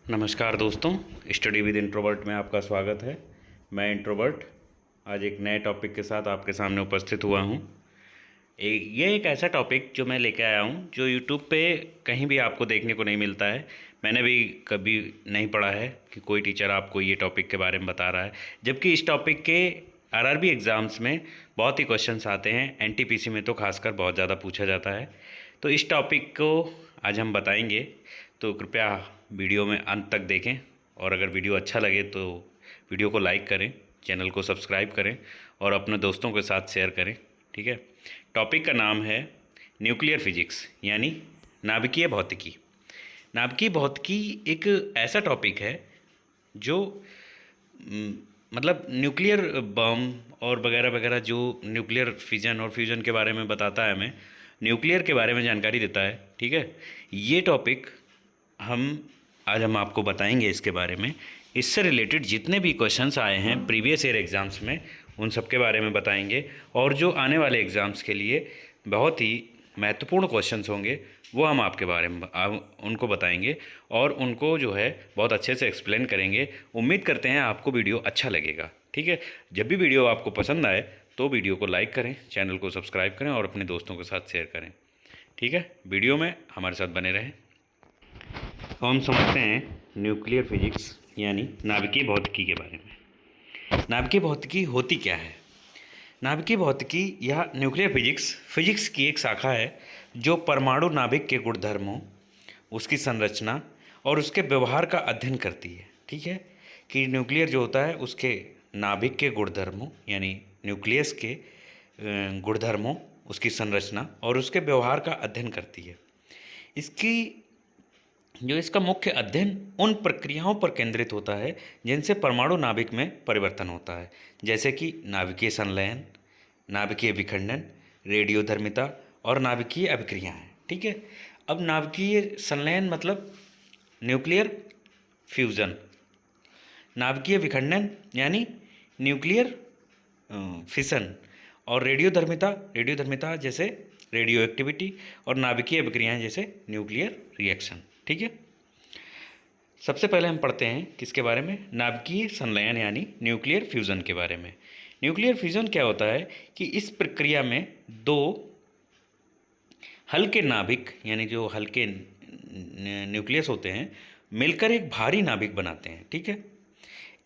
नमस्कार दोस्तों, study with introvert में आपका स्वागत है। मैं इंट्रोवर्ट आज एक नए टॉपिक के साथ आपके सामने उपस्थित हुआ हूँ। ये एक ऐसा टॉपिक जो मैं लेके आया हूँ जो यूट्यूब पे कहीं भी आपको देखने को नहीं मिलता है। मैंने भी कभी नहीं पढ़ा है कि कोई टीचर आपको ये टॉपिक के बारे में बता रहा है, जबकि इस टॉपिक के आरआरबी एग्ज़ाम्स में बहुत ही क्वेश्चंस आते हैं। एनटीपीसी में तो खासकर बहुत ज़्यादा पूछा जाता है। तो इस टॉपिक को आज हम बताएंगे, तो कृपया वीडियो में अंत तक देखें और अगर वीडियो अच्छा लगे तो वीडियो को लाइक करें, चैनल को सब्सक्राइब करें और अपने दोस्तों के साथ शेयर करें। ठीक है। टॉपिक का नाम है न्यूक्लियर फिजिक्स यानी नाभिकीय भौतिकी। नाभिकीय भौतिकी एक ऐसा टॉपिक है जो मतलब न्यूक्लियर बम और वगैरह वगैरह जो न्यूक्लियर फिजन और फ्यूजन के बारे में बताता है, हमें न्यूक्लियर के बारे में जानकारी देता है। ठीक है। ये टॉपिक आज हम आपको बताएंगे इसके बारे में। इससे रिलेटेड जितने भी क्वेश्चंस आए हैं प्रीवियस ईयर एग्ज़ाम्स में, उन सब के बारे में बताएंगे। और जो आने वाले एग्ज़ाम्स के लिए बहुत ही महत्वपूर्ण क्वेश्चंस होंगे वो हम आपके बारे में उनको बताएंगे और उनको जो है बहुत अच्छे से एक्सप्लेन करेंगे। उम्मीद करते हैं आपको वीडियो अच्छा लगेगा। ठीक है। जब भी वीडियो आपको पसंद आए तो वीडियो को लाइक करें, चैनल को सब्सक्राइब करें और अपने दोस्तों के साथ शेयर करें। ठीक है। वीडियो में हमारे साथ बने रहें। तो हम समझते हैं न्यूक्लियर फिजिक्स यानी नाभिकीय भौतिकी के बारे में। नाभिकीय भौतिकी होती क्या है? नाभिकीय भौतिकी या न्यूक्लियर फिजिक्स की एक शाखा है जो परमाणु नाभिक के गुणधर्मों, उसकी संरचना और उसके व्यवहार का अध्ययन करती है। ठीक है। कि न्यूक्लियर जो होता है उसके नाभिक के गुणधर्मों यानी न्यूक्लियस के गुणधर्मों, उसकी संरचना और उसके व्यवहार का अध्ययन करती है। इसका मुख्य अध्ययन उन प्रक्रियाओं पर केंद्रित होता है जिनसे परमाणु नाभिक में परिवर्तन होता है, जैसे कि नाभिकीय संलयन, नाभिकीय विखंडन, रेडियोधर्मिता और नाभिकीय अभिक्रियाएं। ठीक है। अब नाभिकीय संलयन मतलब न्यूक्लियर फ्यूज़न, नाभिकीय विखंडन यानी न्यूक्लियर फिशन और रेडियोधर्मिता जैसे रेडियो एक्टिविटी और नाभिकीय अभिक्रियाएं जैसे न्यूक्लियर रिएक्शन। ठीक है। सबसे पहले हम पढ़ते हैं किसके बारे में? नाभिकीय संलयन यानी न्यूक्लियर फ्यूज़न के बारे में। न्यूक्लियर फ्यूज़न क्या होता है कि इस प्रक्रिया में दो हल्के नाभिक यानी जो हल्के न्यूक्लियस होते हैं मिलकर एक भारी नाभिक बनाते हैं। ठीक है।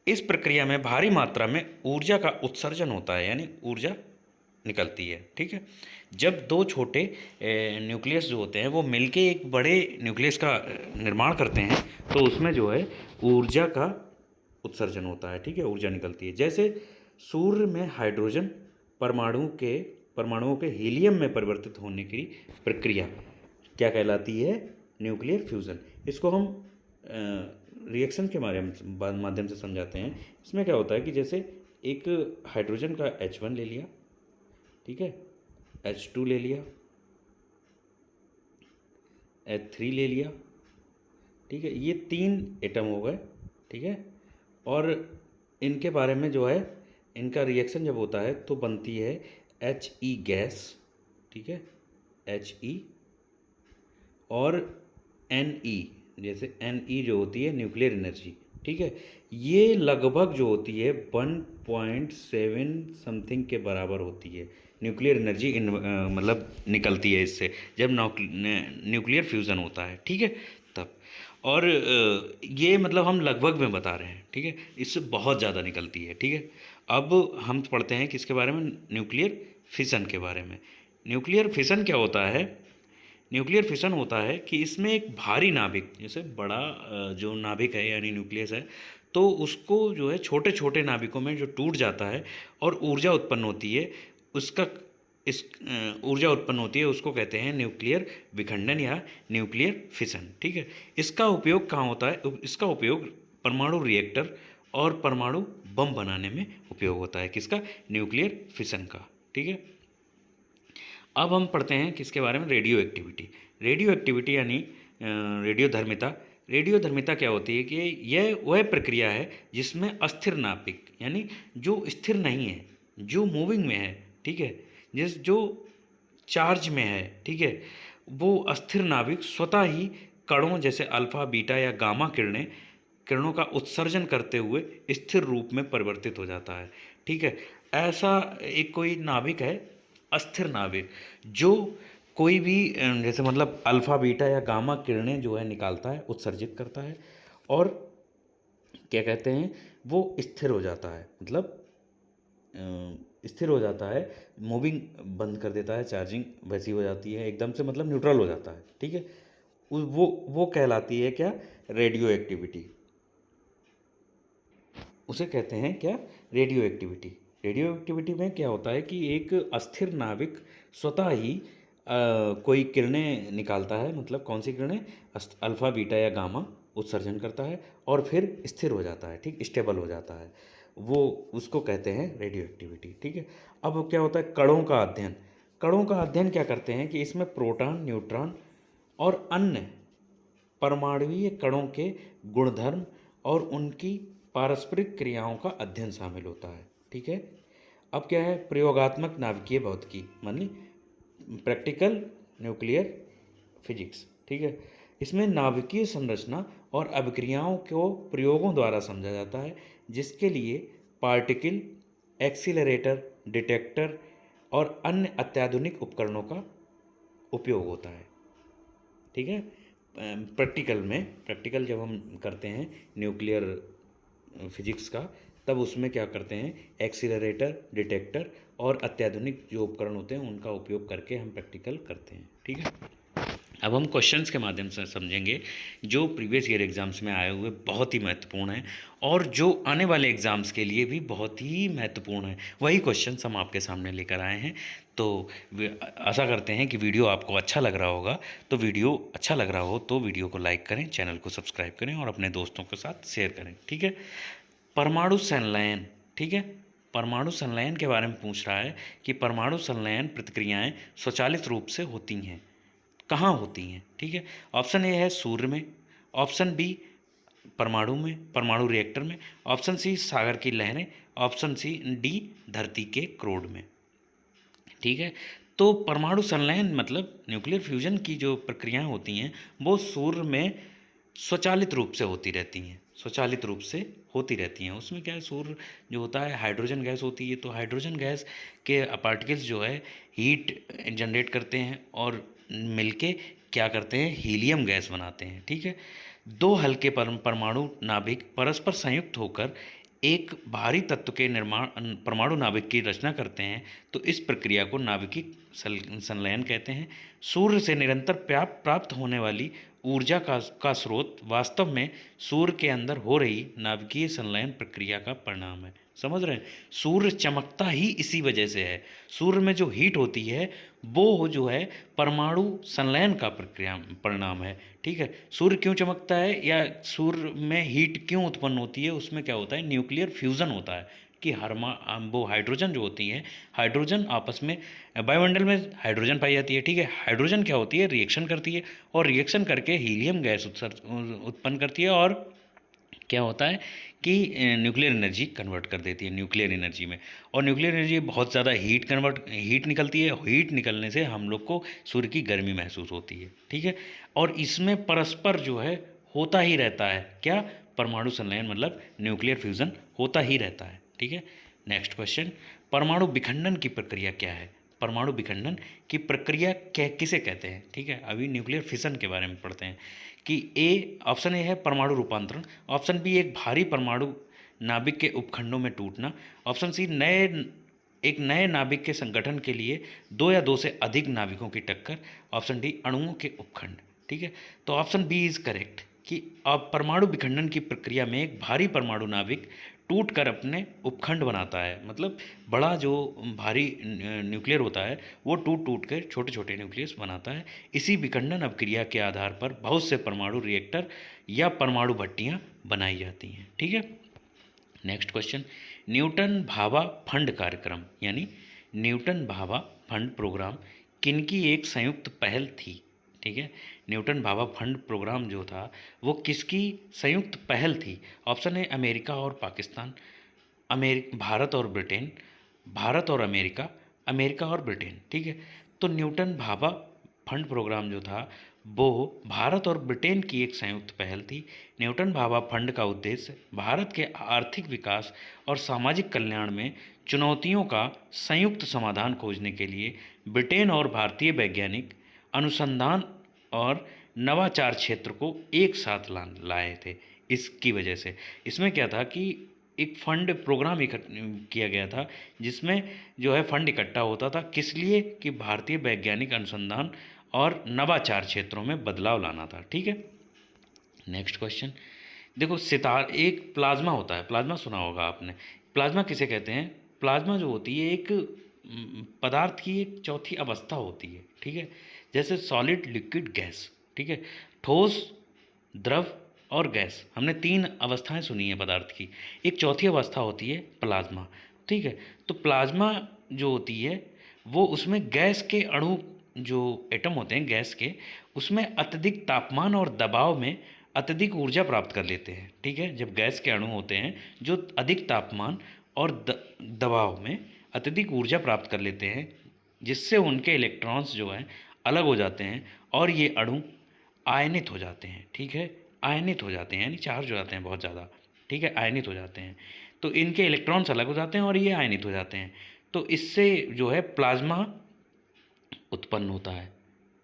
इस प्रक्रिया में भारी मात्रा में ऊर्जा का उत्सर्जन होता है यानी ऊर्जा निकलती है। ठीक है। जब दो छोटे न्यूक्लियस जो होते हैं वो मिलके एक बड़े न्यूक्लियस का निर्माण करते हैं तो उसमें जो है ऊर्जा का उत्सर्जन होता है। ठीक है। ऊर्जा निकलती है। जैसे सूर्य में हाइड्रोजन परमाणुओं के हीलियम में परिवर्तित होने की प्रक्रिया क्या कहलाती है? Nuclear fusion. इसको हम रिएक्शन के माध्यम से समझाते हैं। इसमें क्या होता है कि जैसे एक हाइड्रोजन का H1 ले लिया, ठीक है, H2 ले लिया, H3 ले लिया, ठीक है, ये 3 एटम हो गए। ठीक है। और इनके बारे में जो है इनका रिएक्शन जब होता है तो बनती है He गैस। ठीक है, He और Ne, जैसे Ne जो होती है न्यूक्लियर एनर्जी। ठीक है। ये लगभग जो होती है 1.7 समथिंग के बराबर होती है न्यूक्लियर एनर्जी मतलब निकलती है इससे जब न्यूक्लियर फ्यूज़न होता है। ठीक है। तब और ये मतलब हम लगभग में बता रहे हैं। ठीक है। इससे बहुत ज़्यादा निकलती है। ठीक है। अब हम पढ़ते हैं किसके बारे में? न्यूक्लियर फिशन के बारे में। न्यूक्लियर फिशन क्या होता है? न्यूक्लियर फिशन होता है कि इसमें एक भारी नाभिक, जैसे बड़ा जो नाभिक है यानी न्यूक्लियस है, तो उसको जो है छोटे छोटे नाभिकों में जो टूट जाता है और ऊर्जा उत्पन्न होती है, ऊर्जा उत्पन्न होती है, उसको कहते हैं न्यूक्लियर विखंडन या न्यूक्लियर फिशन। ठीक है। इसका उपयोग कहाँ होता है? इसका उपयोग परमाणु रिएक्टर और परमाणु बम बनाने में उपयोग होता है। किसका? न्यूक्लियर फिशन का। ठीक है। अब हम पढ़ते हैं किसके बारे में? रेडियो एक्टिविटी यानी रेडियोधर्मिता। रेडियोधर्मिता क्या होती है कि यह वह प्रक्रिया है जिसमें अस्थिर नाभिक यानी जो स्थिर नहीं है, जो मूविंग में है, ठीक है, जो चार्ज में है, ठीक है, वो अस्थिर नाभिक स्वतः ही कणों जैसे अल्फा, बीटा या गामा किरणों का उत्सर्जन करते हुए स्थिर रूप में परिवर्तित हो जाता है। ठीक है, ऐसा एक कोई नाभिक है, अस्थिर नाभिक, जो कोई भी जैसे मतलब अल्फा, बीटा या गामा किरणें जो है निकालता है, उत्सर्जित करता है, और क्या कहते हैं, वो स्थिर हो जाता है, मतलब स्थिर हो जाता है, मूविंग बंद कर देता है, चार्जिंग वैसी हो जाती है एकदम से, मतलब न्यूट्रल हो जाता है। ठीक है, वो कहलाती है क्या, रेडियो एक्टिविटी। उसे कहते हैं क्या, रेडियो एक्टिविटी। रेडियो एक्टिविटी में क्या होता है कि एक अस्थिर नाभिक स्वतः ही कोई किरणें निकालता है, मतलब कौन सी किरणें, अल्फा, बीटा या गामा उत्सर्जन करता है और फिर स्थिर हो जाता है, ठीक, स्टेबल हो जाता है, वो उसको कहते हैं रेडियो एक्टिविटी। ठीक है, अब क्या होता है, कणों का अध्ययन। कणों का अध्ययन क्या करते हैं कि इसमें प्रोटॉन, न्यूट्रॉन और अन्य परमाणुवीय कणों के गुणधर्म और उनकी पारस्परिक क्रियाओं का अध्ययन शामिल होता है। ठीक है, अब क्या है, प्रयोगात्मक नाभिकीय भौतिकी, मान ली प्रैक्टिकल न्यूक्लियर फिजिक्स। ठीक है, इसमें नाभिकीय संरचना और अभिक्रियाओं को प्रयोगों द्वारा समझा जाता है, जिसके लिए पार्टिकल एक्सीलरेटर, डिटेक्टर और अन्य अत्याधुनिक उपकरणों का उपयोग होता है। ठीक है, प्रैक्टिकल जब हम करते हैं न्यूक्लियर फिजिक्स का, तब उसमें क्या करते हैं, एक्सीलरेटर, डिटेक्टर और अत्याधुनिक जो उपकरण होते हैं उनका उपयोग करके हम प्रैक्टिकल करते हैं। ठीक है, अब हम क्वेश्चंस के माध्यम से समझेंगे जो प्रीवियस ईयर एग्ज़ाम्स में आए हुए बहुत ही महत्वपूर्ण हैं और जो आने वाले एग्ज़ाम्स के लिए भी बहुत ही महत्वपूर्ण है, वही क्वेश्चंस हम आपके सामने लेकर आए हैं। तो आशा करते हैं कि वीडियो आपको अच्छा लग रहा होगा। तो वीडियो अच्छा लग रहा हो तो वीडियो को लाइक करें, चैनल को सब्सक्राइब करें और अपने दोस्तों के साथ शेयर करें। ठीक है, परमाणु संलयन। ठीक है, परमाणु संलयन के बारे में पूछ रहा है कि परमाणु संलयन प्रतिक्रियाएं स्वचालित रूप से होती हैं, कहाँ होती हैं। ठीक है, ऑप्शन ए है सूर्य में, ऑप्शन बी परमाणु में, परमाणु रिएक्टर में, ऑप्शन सी सागर की लहरें, ऑप्शन सी डी धरती के क्रोड में। ठीक है, तो परमाणु संलयन मतलब न्यूक्लियर फ्यूजन की जो प्रक्रियाएं होती हैं वो सूर्य में स्वचालित रूप से होती रहती हैं, स्वचालित रूप से होती रहती हैं। उसमें क्या है, सूर्य जो होता है हाइड्रोजन गैस होती है, तो हाइड्रोजन गैस के पार्टिकल्स जो है हीट जनरेट करते हैं और मिलके क्या करते हैं, हीलियम गैस बनाते हैं। ठीक है, दो हल्के परमाणु नाभिक परस्पर संयुक्त होकर एक भारी तत्व के निर्माण, परमाणु नाभिक की रचना करते हैं, तो इस प्रक्रिया को नाभिकीय संलयन कहते हैं। सूर्य से निरंतर प्राप्त होने वाली ऊर्जा का स्रोत वास्तव में सूर्य के अंदर हो रही नाभिकीय संलयन प्रक्रिया का परिणाम है। समझ रहे हैं, सूर्य चमकता ही इसी वजह से है। सूर्य में जो हीट होती है वो जो है परमाणु संलयन का प्रक्रिया परिणाम है। ठीक है, सूर्य क्यों चमकता है या सूर्य में हीट क्यों उत्पन्न होती है, उसमें क्या होता है, न्यूक्लियर फ्यूज़न होता है कि वो हाइड्रोजन जो होती हैं, हाइड्रोजन आपस में वायुमंडल में हाइड्रोजन पाई जाती है। ठीक है, हाइड्रोजन क्या होती है, रिएक्शन करती है और रिएक्शन करके हीलियम गैस उत्पन्न करती है और क्या होता है कि न्यूक्लियर एनर्जी कन्वर्ट कर देती है न्यूक्लियर एनर्जी में। और न्यूक्लियर एनर्जी बहुत ज़्यादा हीट निकलती है, हीट निकलने से हम लोग को सूर्य की गर्मी महसूस होती है। ठीक है, और इसमें परस्पर जो है होता ही रहता है क्या, परमाणु संलयन मतलब न्यूक्लियर फ्यूज़न होता ही रहता है। ठीक है, नेक्स्ट क्वेश्चन, परमाणु विखंडन की प्रक्रिया क्या है। परमाणु विखंडन की प्रक्रिया किसे कहते हैं। ठीक है, अभी न्यूक्लियर फिशन के बारे में पढ़ते हैं कि ऑप्शन ए है परमाणु रूपांतरण, ऑप्शन बी एक भारी परमाणु नाभिक के उपखंडों में टूटना, ऑप्शन सी एक नए नाभिक के संगठन के लिए दो या दो से अधिक नाभिकों की टक्कर, ऑप्शन डी अणुओं के उपखंड। ठीक है, तो ऑप्शन बी इज करेक्ट कि अब परमाणु विखंडन की प्रक्रिया में एक भारी परमाणु नाभिक टूट कर अपने उपखंड बनाता है, मतलब बड़ा जो भारी न्यूक्लियर होता है वो टूट टूट कर छोटे छोटे न्यूक्लियस बनाता है। इसी विखंडन अभिक्रिया के आधार पर बहुत से परमाणु रिएक्टर या परमाणु भट्टियाँ बनाई जाती हैं। ठीक है, next question, Newton Bhabha fund कार्यक्रम यानी न्यूटन भाभा फंड प्रोग्राम किनकी एक संयुक्त पहल थी। ठीक है, न्यूटन भाभा फंड प्रोग्राम जो था वो किसकी संयुक्त पहल थी। ऑप्शन है अमेरिका और पाकिस्तान, भारत और ब्रिटेन, भारत और अमेरिका, अमेरिका और ब्रिटेन। ठीक है, तो न्यूटन भाभा फंड प्रोग्राम जो था वो भारत और ब्रिटेन की एक संयुक्त पहल थी। न्यूटन भाभा फंड का उद्देश्य भारत के आर्थिक विकास और सामाजिक कल्याण में चुनौतियों का संयुक्त समाधान खोजने के लिए ब्रिटेन और भारतीय वैज्ञानिक अनुसंधान और नवाचार क्षेत्र को एक साथ लाए थे। इसकी वजह से इसमें क्या था कि एक फंड प्रोग्राम किया गया था, जिसमें जो है फंड इकट्ठा होता था, किस लिए कि भारतीय वैज्ञानिक अनुसंधान और नवाचार क्षेत्रों में बदलाव लाना था। ठीक है, नेक्स्ट क्वेश्चन देखो। सितार एक प्लाज्मा होता है, प्लाज्मा सुना होगा आपने। प्लाज्मा किसे कहते हैं? प्लाज्मा जो होती है एक पदार्थ की एक चौथी अवस्था होती है। ठीक है, जैसे सॉलिड, लिक्विड, गैस। ठीक है, ठोस, द्रव और गैस, हमने तीन अवस्थाएं सुनी हैं पदार्थ की। एक चौथी अवस्था होती है प्लाज्मा। ठीक है, तो प्लाज्मा जो होती है वो उसमें गैस के अणु, जो एटम होते हैं गैस के, उसमें अत्यधिक तापमान और दबाव में अत्यधिक ऊर्जा प्राप्त कर लेते हैं। ठीक है, जब गैस के अणु होते हैं जो अधिक तापमान और दबाव में अत्यधिक ऊर्जा प्राप्त कर लेते हैं, जिससे उनके इलेक्ट्रॉन्स जो हैं अलग हो जाते हैं और ये अणु आयनित हो जाते हैं। ठीक है, आयनित हो जाते हैं यानी चार्ज हो जाते हैं बहुत ज़्यादा। ठीक है, आयनित हो जाते हैं, तो इनके इलेक्ट्रॉन्स अलग हो जाते हैं और ये आयनित हो जाते हैं। तो इससे जो है प्लाज्मा उत्पन्न होता है।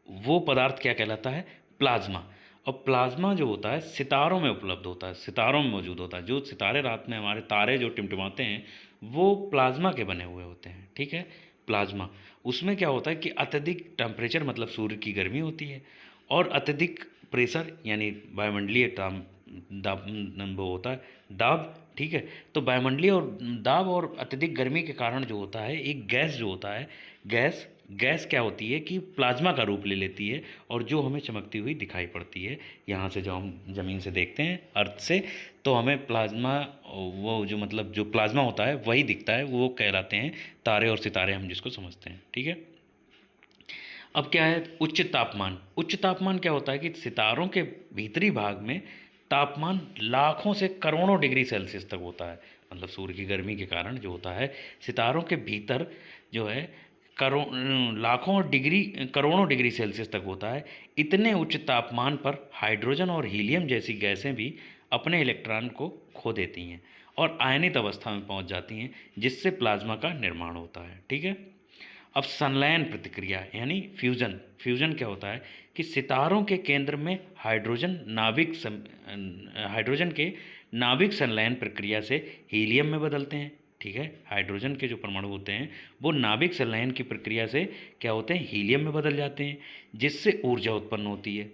वो पदार्थ क्या कहलाता है? प्लाज्मा। और प्लाज्मा जो होता है सितारों में उपलब्ध होता है, सितारों में मौजूद होता है। जो सितारे रात में हमारे तारे जो टिमटिमाते हैं वो प्लाज्मा के बने हुए होते हैं। ठीक है, प्लाज्मा, उसमें क्या होता है कि अत्यधिक टेम्परेचर मतलब सूर्य की गर्मी होती है, और अत्यधिक प्रेशर यानी वायुमंडलीय दाब, वो होता है दाब। ठीक है, तो वायुमंडलीय और दाब और अत्यधिक गर्मी के कारण जो होता है एक गैस जो होता है, गैस गैस क्या होती है कि प्लाज्मा का रूप ले लेती है, और जो हमें चमकती हुई दिखाई पड़ती है। यहाँ से जो हम ज़मीन से देखते हैं अर्थ से, तो हमें प्लाज्मा, वो जो मतलब जो प्लाज्मा होता है वही दिखता है, वो कहलाते हैं तारे और सितारे, हम जिसको समझते हैं। ठीक है, अब क्या है उच्च तापमान? उच्च तापमान क्या होता है कि सितारों के भीतरी भाग में तापमान लाखों से करोड़ों डिग्री सेल्सियस तक होता है। मतलब सूर्य की गर्मी के कारण जो होता है सितारों के भीतर जो है करोड़ों डिग्री सेल्सियस तक होता है। इतने उच्च तापमान पर हाइड्रोजन और हीलियम जैसी गैसें भी अपने इलेक्ट्रॉन को खो देती हैं और आयनित अवस्था में पहुंच जाती हैं, जिससे प्लाज्मा का निर्माण होता है। ठीक है, अब संलयन प्रतिक्रिया यानी फ्यूजन। फ्यूजन क्या होता है कि सितारों के केंद्र में हाइड्रोजन के नाभिक संलयन प्रक्रिया से हीलियम में बदलते हैं। ठीक है, हाइड्रोजन के जो परमाणु होते हैं वो नाभिक संलयन की प्रक्रिया से क्या होते हैं, हीलियम में बदल जाते हैं, जिससे ऊर्जा उत्पन्न होती है।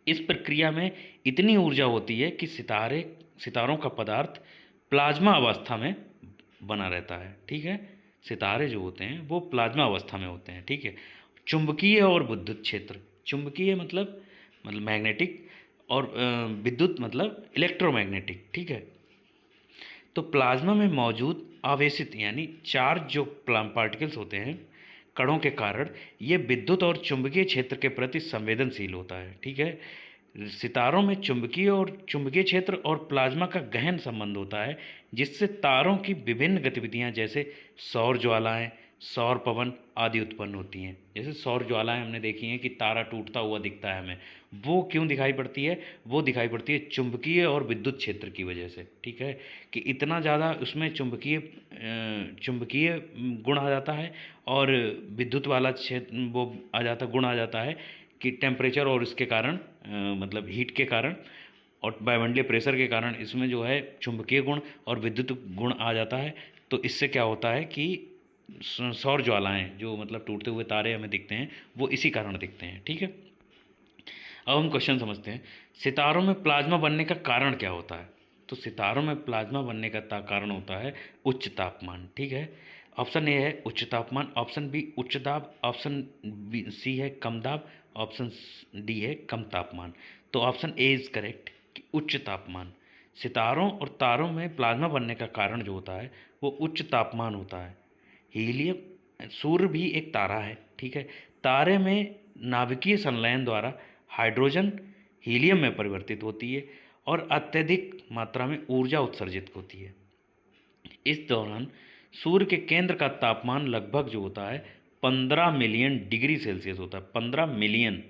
इस प्रक्रिया में इतनी ऊर्जा होती है कि सितारों का पदार्थ प्लाज्मा अवस्था में बना रहता है। ठीक है, सितारे जो होते हैं वो प्लाज्मा अवस्था में होते हैं। ठीक है, चुंबकीय और विद्युत क्षेत्र। चुंबकीय मतलब मैग्नेटिक, और विद्युत मतलब इलेक्ट्रोमैग्नेटिक। ठीक है, तो प्लाज्मा में मौजूद आवेशित यानी चार्ज जो पार्टिकल्स होते हैं कणों के कारण ये विद्युत और चुंबकीय क्षेत्र के प्रति संवेदनशील होता है। ठीक है, सितारों में चुंबकीय क्षेत्र और प्लाज्मा का गहन संबंध होता है, जिससे तारों की विभिन्न गतिविधियां जैसे सौर ज्वालाएं, सौर पवन आदि उत्पन्न होती हैं। जैसे सौर ज्वालाएं हमने देखी हैं कि तारा टूटता हुआ दिखता है हमें, वो क्यों दिखाई पड़ती है? वो दिखाई पड़ती है चुंबकीय और विद्युत क्षेत्र की वजह से। ठीक है, कि इतना ज़्यादा उसमें चुंबकीय गुण आ जाता है, और विद्युत वाला क्षेत्र वो आ जाता गुण आ जाता है कि टेम्परेचर और इसके कारण मतलब हीट के कारण और वायुमंडलीय प्रेशर के कारण इसमें जो है चुंबकीय गुण और विद्युत गुण आ जाता है। तो इससे क्या होता है कि सौर ज्वालाएं जो मतलब टूटते हुए तारे हमें दिखते हैं वो इसी कारण दिखते हैं। ठीक है, अब हम क्वेश्चन समझते हैं, सितारों में प्लाज्मा बनने का कारण क्या होता है? तो सितारों में प्लाज्मा बनने का कारण होता है उच्च तापमान। ठीक है, ऑप्शन ए है उच्च तापमान, ऑप्शन बी उच्च दाब, ऑप्शन बी सी है कम दाब, ऑप्शन डी है कम तापमान। तो ऑप्शन ए इज़ करेक्ट कि उच्च तापमान। सितारों और तारों में प्लाज्मा बनने का कारण जो होता है वो उच्च तापमान होता है। हीलियम, सूर्य भी एक तारा है। ठीक है, तारे में नाभिकीय संलयन द्वारा हाइड्रोजन हीलियम में परिवर्तित होती है और अत्यधिक मात्रा में ऊर्जा उत्सर्जित होती है। इस दौरान सूर्य के केंद्र का तापमान लगभग जो होता है 15 मिलियन डिग्री सेल्सियस होता है। 15 मिलियन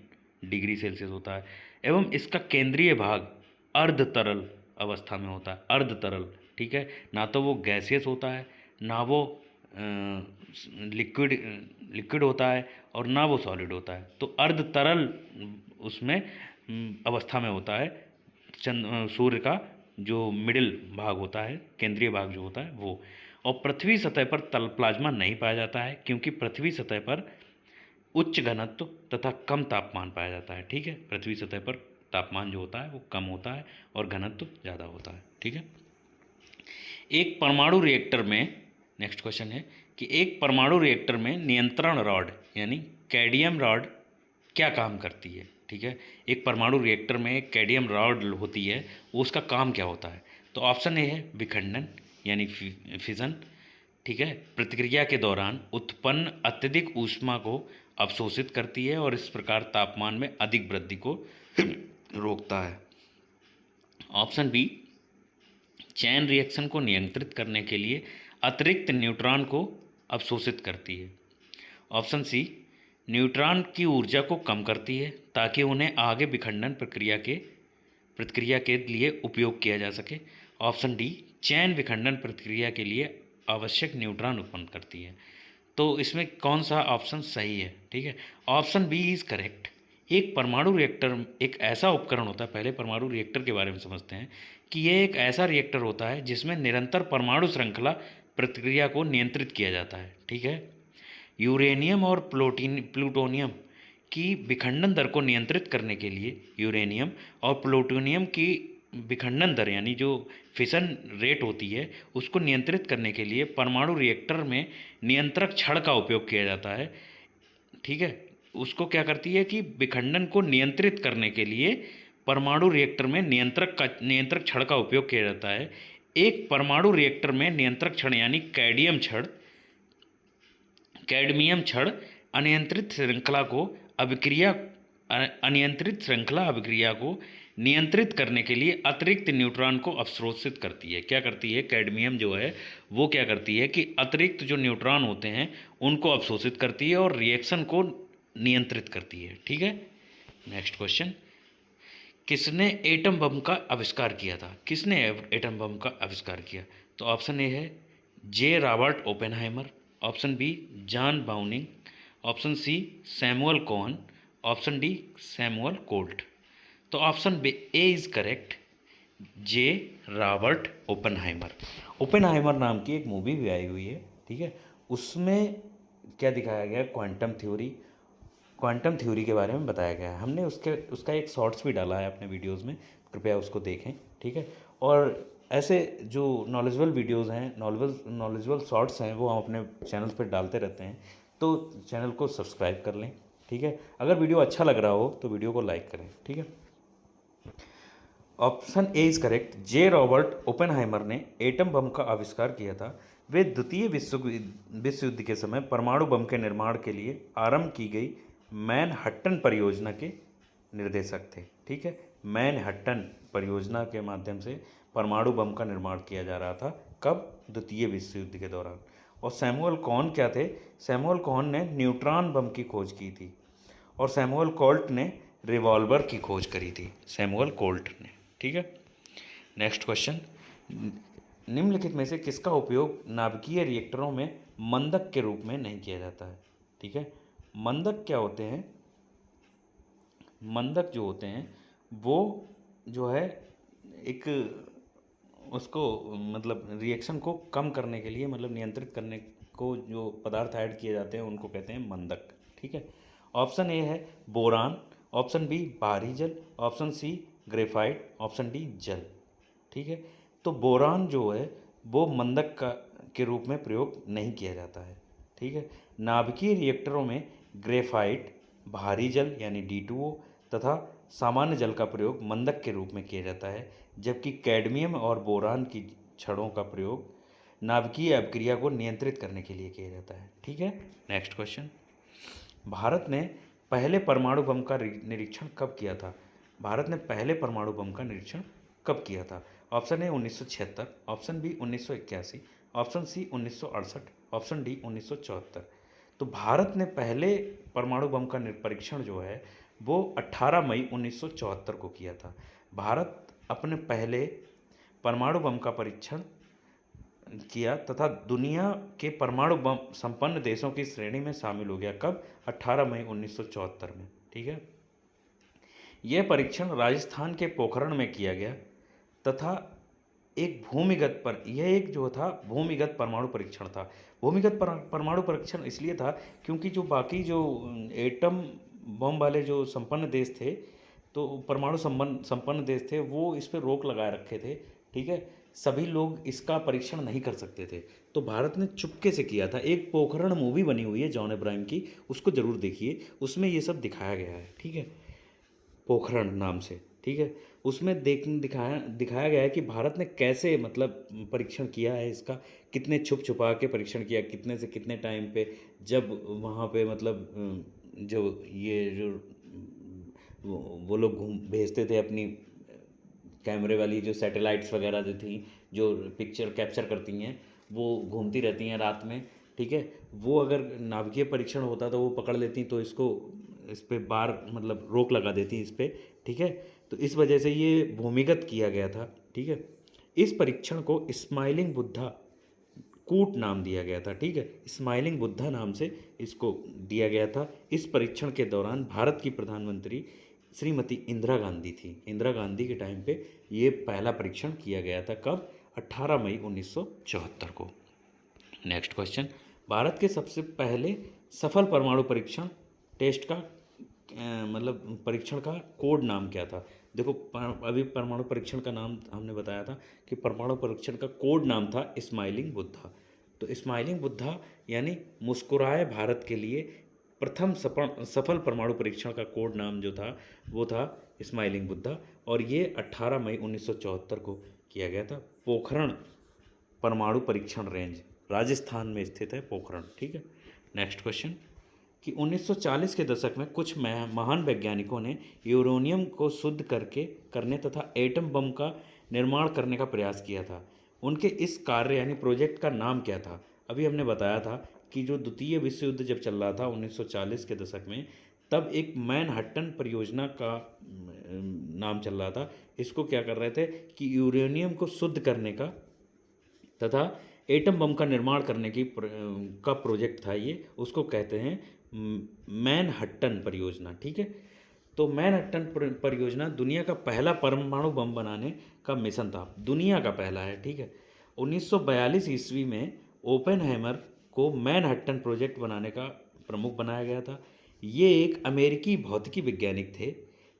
डिग्री सेल्सियस होता है, एवं इसका केंद्रीय भाग अर्ध तरल अवस्था में होता है, अर्ध तरल, ठीक है। ना तो वो गैसियस होता है, ना वो लिक्विड लिक्विड होता है, और ना वो सॉलिड होता है। तो अर्ध तरल उसमें अवस्था में होता है सूर्य का जो मिडिल भाग होता है, केंद्रीय भाग जो होता है वो। और पृथ्वी सतह पर तल प्लाज्मा नहीं पाया जाता है, क्योंकि पृथ्वी सतह पर उच्च घनत्व तथा कम तापमान पाया जाता है, ठीक है। पृथ्वी सतह पर तापमान जो होता है वो कम होता है और घनत्व ज़्यादा होता है, ठीक है। एक परमाणु रिएक्टर में, नेक्स्ट क्वेश्चन है कि एक परमाणु रिएक्टर में नियंत्रण रॉड यानी कैडियम रॉड क्या काम करती है, ठीक है। एक परमाणु रिएक्टर में एक कैडियम रॉड होती है, वो उसका काम क्या होता है। तो ऑप्शन ए है विखंडन यानी फिजन, ठीक है। प्रतिक्रिया के दौरान उत्पन्न अत्यधिक ऊष्मा को अवशोषित करती है और इस प्रकार तापमान में अधिक वृद्धि को रोकता है। ऑप्शन बी, चैन रिएक्शन को नियंत्रित करने के लिए अतिरिक्त न्यूट्रॉन को अवशोषित करती है। ऑप्शन सी, न्यूट्रॉन की ऊर्जा को कम करती है ताकि उन्हें आगे विखंडन प्रतिक्रिया के लिए उपयोग किया जा सके। ऑप्शन डी, चैन विखंडन प्रक्रिया के लिए आवश्यक न्यूट्रॉन उत्पन्न करती है। तो इसमें कौन सा ऑप्शन सही है, ठीक है। Option B is correct. एक परमाणु रिएक्टर एक ऐसा उपकरण होता है, पहले परमाणु रिएक्टर के बारे में समझते हैं कि यह एक ऐसा रिएक्टर होता है जिसमें निरंतर परमाणु श्रृंखला प्रतिक्रिया को नियंत्रित किया जाता है, ठीक है। यूरेनियम और प्लूटोनियम की विखंडन दर को नियंत्रित करने के लिए यूरेनियम और प्लूटोनियम की विखंडन दर यानी जो फिशन रेट होती है उसको नियंत्रित करने के लिए परमाणु रिएक्टर में नियंत्रक छड़ का उपयोग किया जाता है, ठीक है। उसको क्या करती है कि विखंडन को नियंत्रित करने के लिए परमाणु रिएक्टर में नियंत्रक छड़ का उपयोग किया जाता है। एक परमाणु रिएक्टर में नियंत्रक छड़ यानी कैडमियम छड़ अनियंत्रित श्रृंखला अभिक्रिया को नियंत्रित करने के लिए अतिरिक्त न्यूट्रॉन को अवशोषित करती है। क्या करती है, कैडमियम जो है वो क्या करती है कि अतिरिक्त जो न्यूट्रॉन होते हैं उनको अवशोषित करती है और रिएक्शन को नियंत्रित करती है, ठीक है। नेक्स्ट क्वेश्चन, किसने एटम बम का आविष्कार किया था, किसने एटम बम का आविष्कार किया। तो ऑप्शन ए है J Robert Oppenheimer, option B John Browning, option C Samuel Cohen, option D Samuel Colt. तो option B A is correct, J Robert Oppenheimer. Oppenheimer नाम की एक मूवी भी आई हुई है, ठीक है। उसमें क्या दिखाया गया, क्वांटम थ्योरी के बारे में बताया गया है। हमने उसका एक शॉर्ट्स भी डाला है अपने वीडियोस में, कृपया उसको देखें, ठीक है। और ऐसे जो नॉलेजेबल वीडियोस हैं, नॉलेजेबल शॉर्ट्स हैं, वो हम अपने चैनल पर डालते रहते हैं, तो चैनल को सब्सक्राइब कर लें, ठीक है। अगर वीडियो अच्छा लग रहा हो तो वीडियो को लाइक करें, ठीक है। Option A is correct, J Robert Oppenheimer ने एटम बम का आविष्कार किया था। वे द्वितीय विश्व युद्ध के समय परमाणु बम के निर्माण के लिए आरंभ की गई मैनहट्टन परियोजना के निर्देशक थे, ठीक है। मैनहट्टन परियोजना के माध्यम से परमाणु बम का निर्माण किया जा रहा था, कब, द्वितीय विश्व युद्ध के दौरान। और सैमुअल कॉन क्या थे, सैमुअल कॉन ने न्यूट्रॉन बम की खोज की थी, और सैमुअल कोल्ट ने रिवॉल्वर की खोज करी थी, सैमुअल कोल्ट ने, ठीक है। नेक्स्ट क्वेश्चन, निम्नलिखित में से किसका उपयोग नाभिकीय रिएक्टरों में मंदक के रूप में नहीं किया जाता है, ठीक है। मंदक क्या होते हैं, मंदक जो होते हैं वो जो है एक उसको मतलब रिएक्शन को कम करने के लिए, मतलब नियंत्रित करने को जो पदार्थ ऐड किए जाते हैं उनको कहते हैं मंदक, ठीक है। ऑप्शन ए है बोरान, ऑप्शन बी बाहरी जल, option C graphite, option D जल, ठीक है। तो बोरान जो है वो मंदक के रूप में प्रयोग नहीं किया जाता है, ठीक है। नाभिकीय रिएक्टरों में ग्रेफाइट, भारी जल यानी D2O तथा सामान्य जल का प्रयोग मंदक के रूप में किया जाता है, जबकि कैडमियम और बोरान की छड़ों का प्रयोग नाभिकीय अभिक्रिया को नियंत्रित करने के लिए किया जाता है, ठीक है। नेक्स्ट क्वेश्चन, भारत ने पहले परमाणु बम का निरीक्षण कब किया था, भारत ने पहले परमाणु बम का निरीक्षण कब किया था। Option A 1976, option B 1981, option C 1968, option D 1974। तो भारत ने पहले परमाणु बम का परीक्षण जो है वो 18 मई 1974 को किया था। भारत अपने पहले परमाणु बम का परीक्षण किया तथा दुनिया के परमाणु बम संपन्न देशों की श्रेणी में शामिल हो गया। कब? 18 मई 1974 में। ठीक है। यह परीक्षण राजस्थान के पोखरण में किया गया तथा एक भूमिगत पर यह एक जो था भूमिगत परमाणु परीक्षण था। भूमिगत परमाणु परीक्षण इसलिए था क्योंकि जो बाकी जो एटम बम वाले जो संपन्न देश थे, तो परमाणु संपन्न देश थे, वो इस पर रोक लगाए रखे थे। ठीक है। सभी लोग इसका परीक्षण नहीं कर सकते थे, तो भारत ने चुपके से किया था। एक पोखरण मूवी बनी हुई है जॉन अब्राहम की, उसको ज़रूर देखिए, उसमें ये सब दिखाया गया है। ठीक है। पोखरण नाम से। ठीक है। उसमें दिखाया गया है कि भारत ने कैसे मतलब परीक्षण किया है इसका, कितने छुप छुपा के परीक्षण किया, कितने से कितने टाइम पे, जब वहाँ पे मतलब जो ये जो वो लोग घूम भेजते थे अपनी कैमरे वाली जो सैटेलाइट्स वगैरह जो थी, जो पिक्चर कैप्चर करती हैं, वो घूमती रहती हैं रात में। ठीक है। वो अगर नाभिकीय परीक्षण होता तो वो पकड़ लेती, तो इसको इस पे बार मतलब रोक लगा देती इस पे। ठीक है। तो इस वजह से ये भूमिगत किया गया था। ठीक है। इस परीक्षण को स्माइलिंग बुद्धा कूट नाम दिया गया था। ठीक है। स्माइलिंग बुद्धा नाम से इसको दिया गया था। इस परीक्षण के दौरान भारत की प्रधानमंत्री श्रीमती इंदिरा गांधी थी। इंदिरा गांधी के टाइम पे ये पहला परीक्षण किया गया था। कब? 18 मई 1974 को। नेक्स्ट क्वेश्चन, भारत के सबसे पहले सफल परमाणु परीक्षण टेस्ट का मतलब परीक्षण का कोड नाम क्या था? देखो अभी परमाणु परीक्षण का नाम हमने बताया था कि परमाणु परीक्षण का कोड नाम था स्माइलिंग बुद्धा। तो स्माइलिंग बुद्धा यानी मुस्कुराए भारत के लिए प्रथम सफल परमाणु परीक्षण का कोड नाम जो था वो था स्माइलिंग बुद्धा, और ये 18 मई 1974 को किया गया था। पोखरण परमाणु परीक्षण रेंज राजस्थान में स्थित है, पोखरण। ठीक है। नेक्स्ट क्वेश्चन कि 1940 के दशक में कुछ महान वैज्ञानिकों ने यूरेनियम को शुद्ध करने तथा एटम बम का निर्माण करने का प्रयास किया था। उनके इस कार्य यानी प्रोजेक्ट का नाम क्या था? अभी हमने बताया था कि जो द्वितीय विश्व युद्ध जब चल रहा था 1940 के दशक में, तब एक मैनहट्टन परियोजना का नाम चल रहा था। इसको क्या कर रहे थे कि यूरेनियम को शुद्ध करने का तथा एटम बम का निर्माण करने का प्रोजेक्ट था ये, उसको कहते हैं मैनहट्टन परियोजना। ठीक है। तो मैनहट्टन परियोजना दुनिया का पहला परमाणु बम बनाने का मिशन था, दुनिया का पहला है। ठीक है। 1942 ईस्वी में ओपेनहाइमर को मैनहट्टन प्रोजेक्ट बनाने का प्रमुख बनाया गया था। ये एक अमेरिकी भौतिकी वैज्ञानिक थे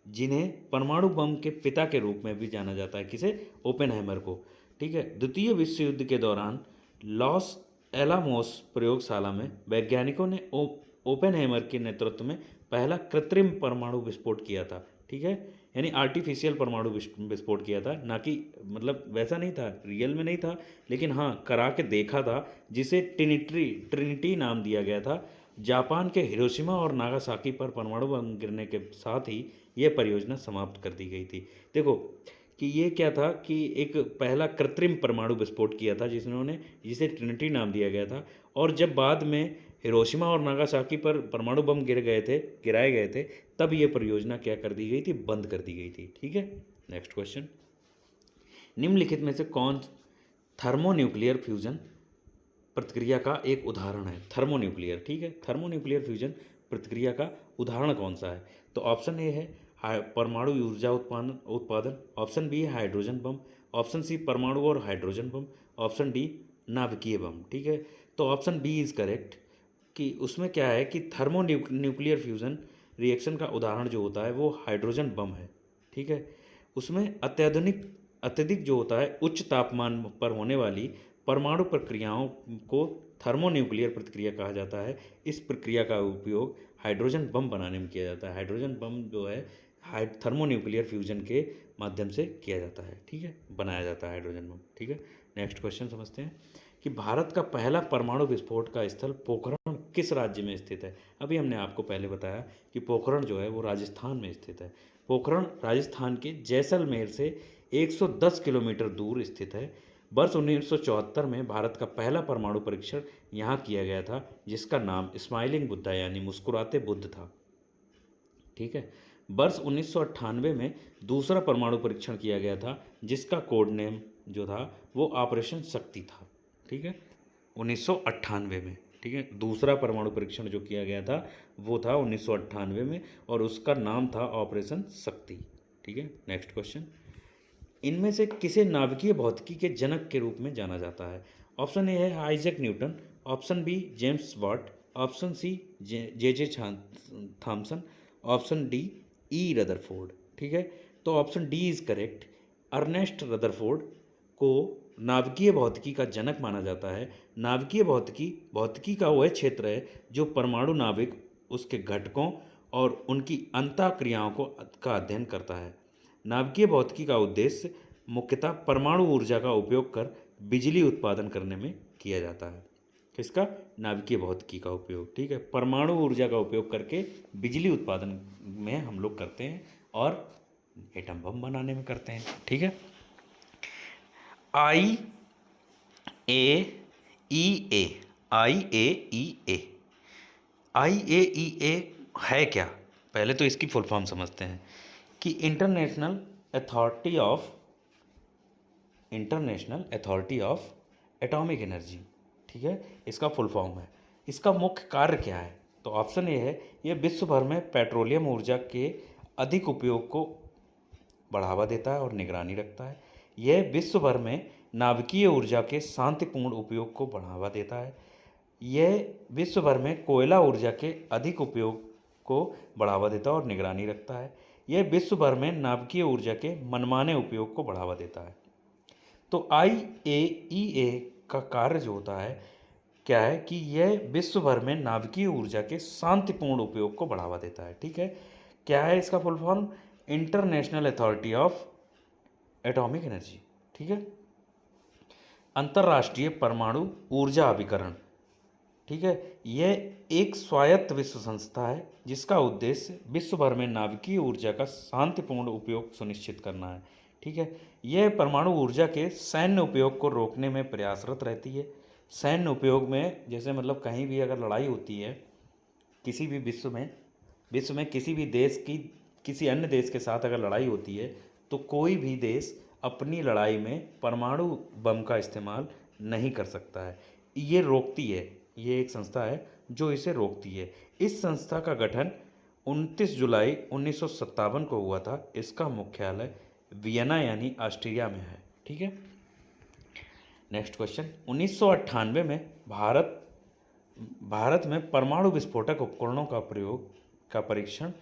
जिन्हें परमाणु बम के पिता के रूप में भी जाना जाता है। किसे? ओपेनहाइमर को। ठीक है। द्वितीय विश्व युद्ध के दौरान लॉस एलामोस प्रयोगशाला में वैज्ञानिकों ने ओपेनहाइमर के नेतृत्व में पहला कृत्रिम परमाणु विस्फोट किया था। ठीक है। यानी आर्टिफिशियल परमाणु विस्फोट किया था, ना कि मतलब वैसा नहीं था, रियल में नहीं था, लेकिन हाँ करा के देखा था, जिसे ट्रिनिटी नाम दिया गया था। जापान के हिरोशिमा और नागासाकी पर परमाणु बम गिरने के साथ ही यह परियोजना समाप्त कर दी गई थी। देखो कि ये क्या था कि एक पहला कृत्रिम परमाणु विस्फोट किया था जिसे ट्रिनिटी नाम दिया गया था, और जब बाद में हिरोशिमा और नागासाकी पर परमाणु बम गिराए गए थे, तब ये परियोजना क्या कर दी गई थी? बंद कर दी गई थी। ठीक है। नेक्स्ट क्वेश्चन, निम्नलिखित में से कौन थर्मोन्यूक्लियर फ्यूजन प्रतिक्रिया का एक उदाहरण है? थर्मोन्यूक्लियर। ठीक है। थर्मोन्यूक्लियर फ्यूजन प्रतिक्रिया का उदाहरण कौन सा है? तो ऑप्शन ए है परमाणु ऊर्जा उत्पादन, ऑप्शन बी है हाइड्रोजन बम, ऑप्शन सी परमाणु और हाइड्रोजन बम, ऑप्शन डी नाभिकीय बम। ठीक है। तो ऑप्शन बी इज़ करेक्ट कि उसमें क्या है कि न्यूक्लियर फ्यूज़न रिएक्शन का उदाहरण जो होता है वो हाइड्रोजन बम है। ठीक है। उसमें अत्यधिक जो होता है उच्च तापमान पर होने वाली परमाणु प्रक्रियाओं को थर्मोन्यूक्लियर प्रतिक्रिया कहा जाता है। इस प्रक्रिया का उपयोग हाइड्रोजन बम बनाने में किया जाता है। हाइड्रोजन बम जो है थर्मोन्यूक्लियर फ्यूजन के माध्यम से किया जाता है। ठीक है, बनाया जाता है हाइड्रोजन बम। ठीक है। नेक्स्ट क्वेश्चन समझते हैं कि भारत का पहला परमाणु विस्फोट का स्थल पोखरण किस राज्य में स्थित है? अभी हमने आपको पहले बताया कि पोखरण जो है वो राजस्थान में स्थित है। पोखरण राजस्थान के जैसलमेर से 110 किलोमीटर दूर स्थित है। वर्ष 1974 में भारत का पहला परमाणु परीक्षण यहाँ किया गया था, जिसका नाम स्माइलिंग बुद्धा यानी मुस्कुराते बुद्ध था। ठीक है। वर्ष 1998 में दूसरा परमाणु परीक्षण किया गया था, जिसका कोड नेम जो था वो ऑपरेशन शक्ति था। ठीक है, 1998 में। ठीक है, दूसरा परमाणु परीक्षण जो किया गया था वो था 1998 में, और उसका नाम था ऑपरेशन शक्ति। ठीक है, नेक्स्ट क्वेश्चन। इनमें से किसे नाभिकीय भौतिकी के जनक के रूप में जाना जाता है? ऑप्शन ए है Isaac Newton, option B James Watt, option C J J Thomson, option D E Rutherford. ठीक है, तो option D is correct. Ernest Rutherford को नाभिकीय भौतिकी का जनक माना जाता है। नाभिकीय भौतिकी भौतिकी का वह क्षेत्र है जो परमाणु नाभिक, उसके घटकों और उनकी अंतःक्रियाओं का अध्ययन करता है। नाभिकीय भौतिकी का उद्देश्य मुख्यतः परमाणु ऊर्जा का उपयोग कर बिजली उत्पादन करने में किया जाता है। किसका? नाभिकीय भौतिकी का उपयोग। ठीक है, परमाणु ऊर्जा का उपयोग करके बिजली उत्पादन में हम लोग करते हैं और एटम बम बनाने में करते हैं। ठीक है, आई ए ई ए आई ए ई ए आई ए ई ए है क्या? पहले तो इसकी फुल फॉर्म समझते हैं कि international authority of atomic energy. ठीक है, इसका फुल फॉर्म है। इसका मुख्य कार्य क्या है? तो ऑप्शन ए है, यह विश्व भर में पेट्रोलियम ऊर्जा के अधिक उपयोग को बढ़ावा देता है और निगरानी रखता है। यह विश्व भर में नाभिकीय ऊर्जा के शांतिपूर्ण उपयोग को बढ़ावा देता है। यह विश्व भर में कोयला ऊर्जा के अधिक उपयोग को बढ़ावा देता है और निगरानी रखता है। यह विश्व भर में नाभिकीय ऊर्जा के मनमाने उपयोग को बढ़ावा देता है। तो IAEA का कार्य जो होता है क्या है कि यह विश्व भर में नाभिकीय ऊर्जा के शांतिपूर्ण उपयोग को बढ़ावा देता है। ठीक है, क्या है इसका full form? International authority of atomic energy. ठीक है, अंतर्राष्ट्रीय परमाणु ऊर्जा अभिकरण। ठीक है, यह एक स्वायत्त विश्व संस्था है जिसका उद्देश्य विश्व भर में नाभिकीय ऊर्जा का शांतिपूर्ण उपयोग सुनिश्चित करना है। ठीक है, यह परमाणु ऊर्जा के सैन्य उपयोग को रोकने में प्रयासरत रहती है। सैन्य उपयोग में जैसे मतलब कहीं भी अगर लड़ाई होती है किसी भी विश्व में किसी भी देश की किसी अन्य देश के साथ अगर लड़ाई होती है तो कोई भी देश अपनी लड़ाई में परमाणु बम का इस्तेमाल नहीं कर सकता है। ये रोकती है, ये एक संस्था है जो इसे रोकती है। इस संस्था का गठन 29 जुलाई 1957 को हुआ था। इसका मुख्यालय वियना यानी ऑस्ट्रिया में है। ठीक है, नेक्स्ट क्वेश्चन। 1998 में भारत में परमाणु विस्फोटक उपकरणों का परीक्षण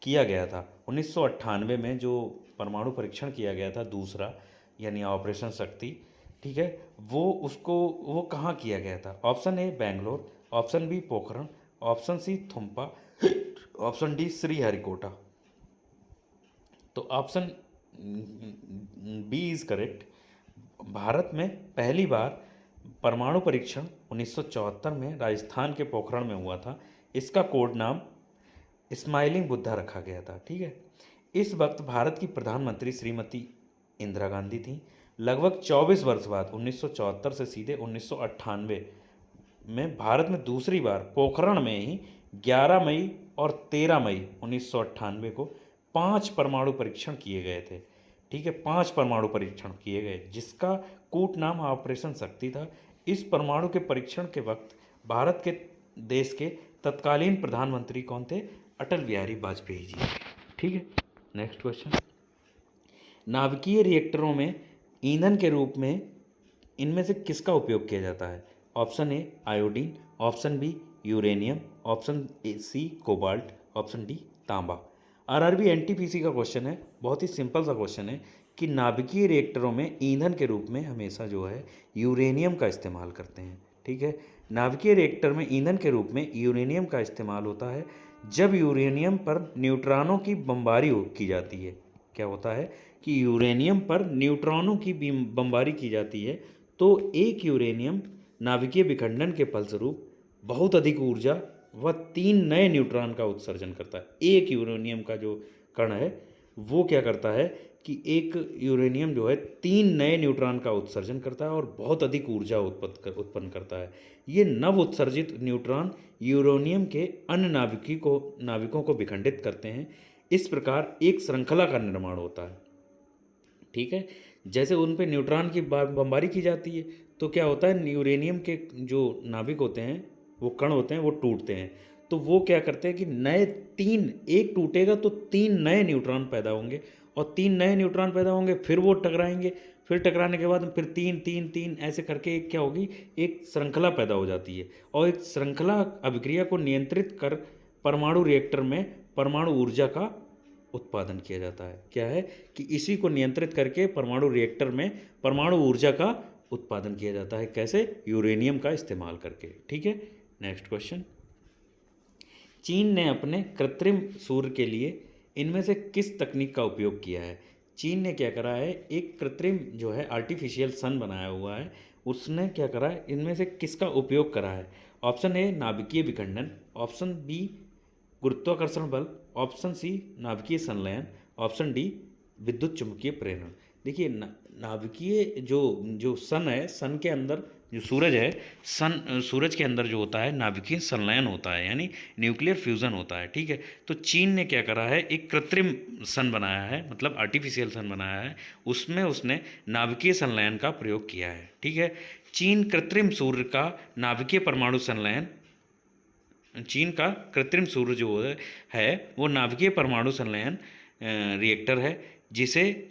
किया गया था। 1998 में जो परमाणु परीक्षण किया गया था दूसरा यानी ऑपरेशन शक्ति, ठीक है, वो कहाँ किया गया था? Option A Bangalore, option B Pokhran, option C Thumba, option D Sriharikota. तो option B is correct. Bharat में पहली बार परमाणु परीक्षण 1974 में राजस्थान के पोखरण में हुआ था। इसका कोड नाम स्माइलिंग बुद्धा रखा गया था। ठीक है, इस वक्त भारत की प्रधानमंत्री श्रीमती इंदिरा गांधी थी। लगभग 24 वर्ष बाद 1974 से सीधे 1998 में भारत में दूसरी बार पोखरण में ही 11 मई और 13 मई 1998 को 5 परमाणु परीक्षण किए गए थे। ठीक है, 5 परमाणु परीक्षण किए गए जिसका कूट नाम ऑपरेशन शक्ति था। इस परमाणु के परीक्षण के वक्त भारत के देश के तत्कालीन प्रधानमंत्री कौन थे? अटल बिहारी वाजपेयी जी। ठीक है, नेक्स्ट क्वेश्चन। नाभिकीय रिएक्टरों में ईंधन के रूप में इनमें से किसका उपयोग किया जाता है? Option A iodine, option B uranium, option C cobalt, option D तांबा। RRB NTPC का क्वेश्चन है, बहुत ही सिंपल सा क्वेश्चन है कि नाभिकीय रिएक्टरों में ईंधन के रूप में हमेशा जो है यूरेनियम का इस्तेमाल करते हैं। ठीक है, नाभिकीय रिएक्टर में ईंधन के रूप में यूरेनियम का इस्तेमाल होता है जब यूरेनियम पर न्यूट्रॉनों की बमबारी की जाती है। क्या होता है कि यूरेनियम पर न्यूट्रॉनों की बमबारी की जाती है तो एक यूरेनियम नाभिकीय विखंडन के फलस्वरूप बहुत अधिक ऊर्जा व 3 नए न्यूट्रॉन का उत्सर्जन करता है। एक यूरेनियम का जो कण है वो क्या करता है कि एक यूरेनियम जो है 3 नए न्यूट्रॉन का उत्सर्जन करता है और बहुत अधिक ऊर्जा उत्पन्न करता है। ये नव उत्सर्जित न्यूट्रॉन यूरेनियम के अन्य नाभिकों को विखंडित करते हैं। इस प्रकार एक श्रृंखला का निर्माण होता है, ठीक है। जैसे उन पे न्यूट्रॉन की बमबारी की जाती है तो क्या होता है, यूरेनियम के जो नाभिक होते हैं, वो कण होते हैं, वो टूटते हैं। तो वो क्या करते हैं कि नए तीन, एक टूटेगा तो तीन नए न्यूट्रॉन पैदा होंगे, और तीन नए न्यूट्रॉन पैदा होंगे, फिर वो टकराएंगे, फिर टकराने के बाद फिर तीन तीन तीन ऐसे करके एक क्या होगी, एक श्रृंखला पैदा हो जाती है। और एक श्रृंखला अभिक्रिया को नियंत्रित कर परमाणु रिएक्टर में परमाणु ऊर्जा का उत्पादन किया जाता है। क्या है कि इसी को नियंत्रित करके परमाणु रिएक्टर में परमाणु ऊर्जा का उत्पादन किया जाता है। कैसे? यूरेनियम का इस्तेमाल करके, ठीक है। नेक्स्ट क्वेश्चन, चीन ने अपने कृत्रिम सूर्य के लिए इनमें से किस तकनीक का उपयोग किया है? चीन ने क्या करा है, एक कृत्रिम जो है आर्टिफिशियल सन बनाया हुआ है, उसने क्या करा है, इनमें से किसका उपयोग करा है? ऑप्शन ए नाभिकीय विखंडन, ऑप्शन बी गुरुत्वाकर्षण बल, ऑप्शन सी नाभिकीय संलयन, ऑप्शन डी विद्युत चुंबकीय प्रेरण। देखिए नाभिकीय जो जो सन है, सन के अंदर जो सूरज है, सूरज के अंदर जो होता है नाभिकीय संलयन होता है, यानी न्यूक्लियर फ्यूज़न होता है, ठीक है। तो चीन ने क्या करा है, एक कृत्रिम सन बनाया है, मतलब आर्टिफिशियल सन बनाया है, उसमें उसने नाभिकीय संलयन का प्रयोग किया है, ठीक है। चीन कृत्रिम सूर्य का नाभिकीय परमाणु संलयन, चीन का कृत्रिम सूर्य जो है वो नाभिकीय परमाणु संलयन रिएक्टर है, जिसे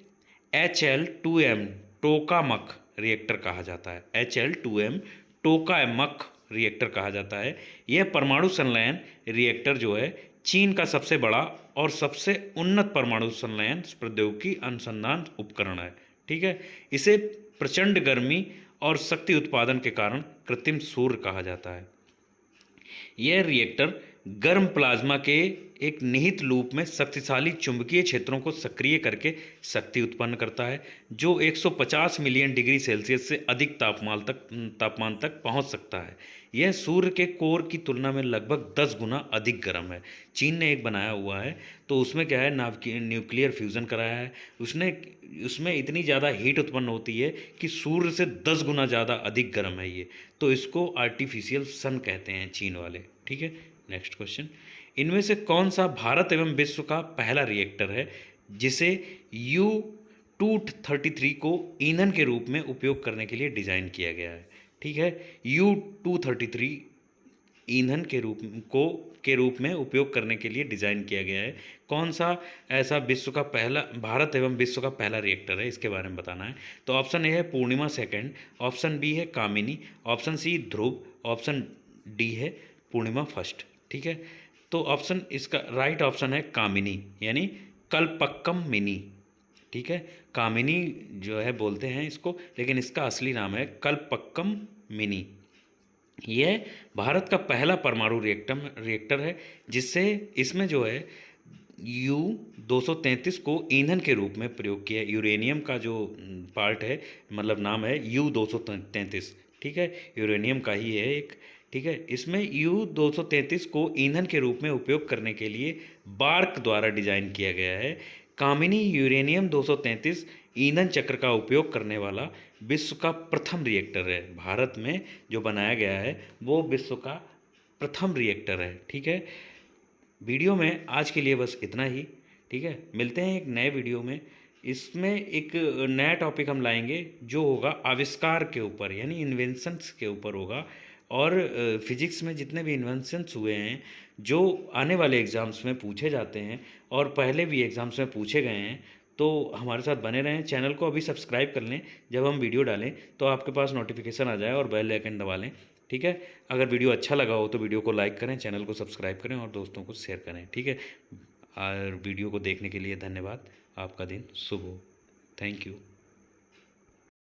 HL2M टोकामक रिएक्टर कहा जाता है। HL2M टोकामक रिएक्टर कहा जाता है। यह परमाणु संलयन रिएक्टर जो है चीन का सबसे बड़ा और सबसे उन्नत परमाणु संलयन प्रौद्योगिकी अनुसंधान उपकरण है, ठीक है। इसे प्रचंड गर्मी और शक्ति उत्पादन के कारण कृत्रिम सूर्य कहा जाता है। यह रिएक्टर गर्म प्लाज्मा के एक निहित लूप में शक्तिशाली चुंबकीय क्षेत्रों को सक्रिय करके शक्ति उत्पन्न करता है, जो 150 मिलियन डिग्री सेल्सियस से अधिक तापमान तक पहुंच सकता है। यह सूर्य के कोर की तुलना में लगभग 10 गुना अधिक गर्म है। चीन ने एक बनाया हुआ है, तो उसमें क्या है, न्यूक्लियर फ्यूज़न कराया है उसमें इतनी ज़्यादा हीट उत्पन्न होती है कि सूर्य से 10 गुना ज़्यादा अधिक गर्म है ये, तो इसको आर्टिफिशियल सन कहते हैं चीन वाले, ठीक है। नेक्स्ट क्वेश्चन, इनमें से कौन सा भारत एवं विश्व का पहला रिएक्टर है जिसे U-233 को ईंधन के रूप में उपयोग करने के लिए डिज़ाइन किया गया है? ठीक है, U-233 ईंधन के रूप में उपयोग करने के लिए डिज़ाइन किया गया है। कौन सा ऐसा विश्व का पहला, भारत एवं विश्व का पहला रिएक्टर है, इसके बारे में बताना है। तो ऑप्शन ए है पूर्णिमा सेकंड, ऑप्शन बी है कामिनी, ऑप्शन सी ध्रुव, ऑप्शन डी है पूर्णिमा फर्स्ट, ठीक है। तो ऑप्शन इसका राइट ऑप्शन है कामिनी, यानी कल्पक्कम मिनी, ठीक है। कामिनी जो है बोलते हैं इसको, लेकिन इसका असली नाम है कल्पक्कम मिनी। यह भारत का पहला परमाणु रिएक्टर है, जिससे इसमें जो है U-233 को ईंधन के रूप में प्रयोग किया है। यूरेनियम का जो पार्ट है, मतलब नाम है U-233, ठीक है, यूरेनियम का ही है एक, ठीक है। इसमें U-233 को ईंधन के रूप में उपयोग करने के लिए बार्क द्वारा डिजाइन किया गया है। कामिनी यूरेनियम 233 ईंधन चक्र का उपयोग करने वाला विश्व का प्रथम रिएक्टर है। भारत में जो बनाया गया है वो विश्व का प्रथम रिएक्टर है, ठीक है। वीडियो में आज के लिए बस इतना ही, ठीक है। मिलते हैं एक नए वीडियो में। इसमें एक नया टॉपिक हम लाएंगे जो होगा आविष्कार के ऊपर, यानी इन्वेंशंस के ऊपर होगा। और फिजिक्स में जितने भी इन्वेंशंस हुए हैं जो आने वाले एग्ज़ाम्स में पूछे जाते हैं और पहले भी एग्ज़ाम्स में पूछे गए हैं, तो हमारे साथ बने रहें। चैनल को अभी सब्सक्राइब कर लें, जब हम वीडियो डालें तो आपके पास नोटिफिकेशन आ जाए, और बेल आइकन दबा लें, ठीक है। अगर वीडियो अच्छा लगा हो तो वीडियो को लाइक करें, चैनल को सब्सक्राइब करें और दोस्तों को शेयर करें, ठीक है। और वीडियो को देखने के लिए धन्यवाद। आपका दिन शुभ हो। Thank you.